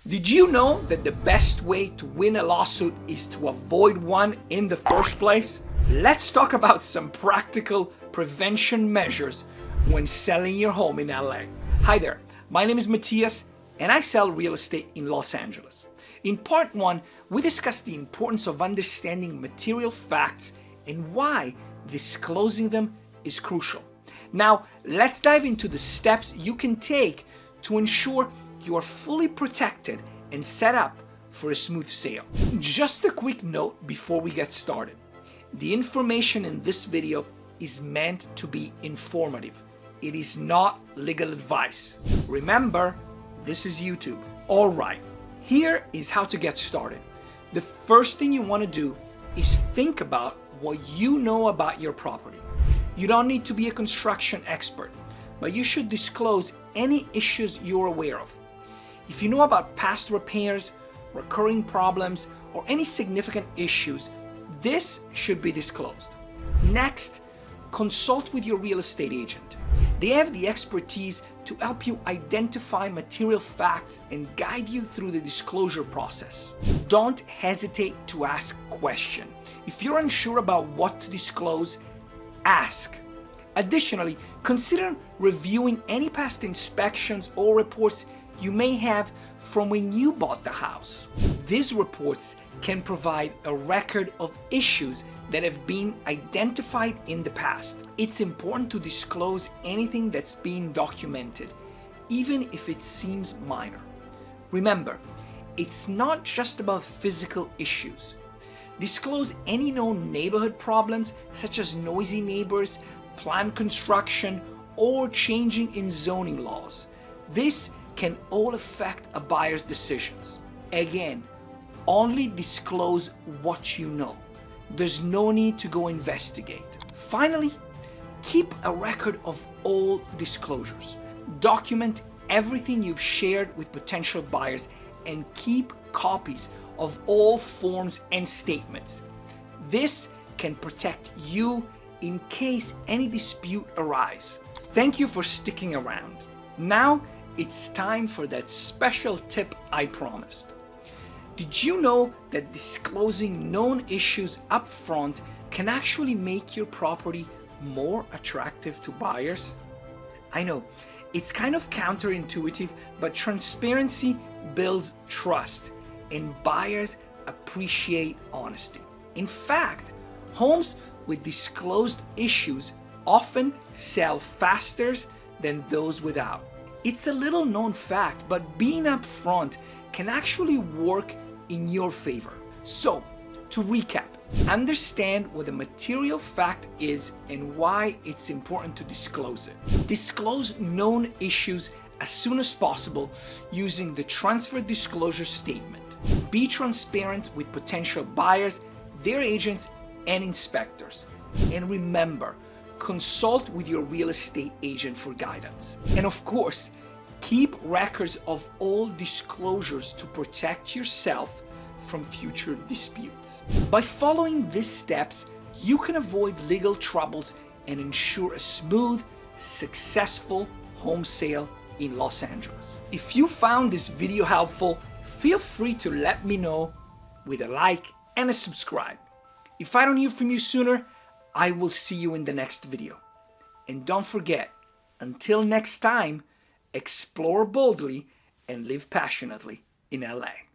Did you know that the best way to win a lawsuit is to avoid one in the first place? Let's talk about some practical prevention measures when selling your home in LA. Hi there, my name is Matias and I sell real estate in Los Angeles. In part 1, we discussed the importance of understanding material facts and why disclosing them is crucial. Now, let's dive into the steps you can take to ensure you are fully protected and set up for a smooth sale. Just a quick note before we get started. The information in this video is meant to be informative. It is not legal advice. Remember, this is YouTube. All right, here is how to get started. The first thing you want to do is think about what you know about your property. You don't need to be a construction expert, but you should disclose any issues you're aware of. If you know about past repairs, recurring problems, or any significant issues, this should be disclosed. Next, consult with your real estate agent. They have the expertise to help you identify material facts and guide you through the disclosure process. Don't hesitate to ask questions. If you're unsure about what to disclose, ask. Additionally, consider reviewing any past inspections or reports you may have from when you bought the house. These reports can provide a record of issues that have been identified in the past. It's important to disclose anything that's being documented, even if it seems minor. Remember, it's not just about physical issues. Disclose any known neighborhood problems such as noisy neighbors, planned construction, or changing in zoning laws. This can all affect a buyer's decisions. Again, only disclose what you know. There's no need to go investigate. Finally, keep a record of all disclosures. Document everything you've shared with potential buyers and keep copies of all forms and statements. This can protect you in case any dispute arises. Thank you for sticking around. Now, it's time for that special tip I promised. Did you know that disclosing known issues up front can actually make your property more attractive to buyers? I know, it's kind of counterintuitive, but transparency builds trust and buyers appreciate honesty. In fact, homes with disclosed issues often sell faster than those without. It's a little known fact, but being upfront can actually work in your favor. So, to recap, understand what a material fact is and why it's important to disclose it. Disclose known issues as soon as possible using the transfer disclosure statement. Be transparent with potential buyers, their agents, and inspectors. And remember, consult with your real estate agent for guidance. And of course, keep records of all disclosures to protect yourself from future disputes. By following these steps, you can avoid legal troubles and ensure a smooth, successful home sale in Los Angeles. If you found this video helpful, feel free to let me know with a like and a subscribe. If I don't hear from you sooner, I will see you in the next video. And don't forget, until next time, explore boldly and live passionately in LA.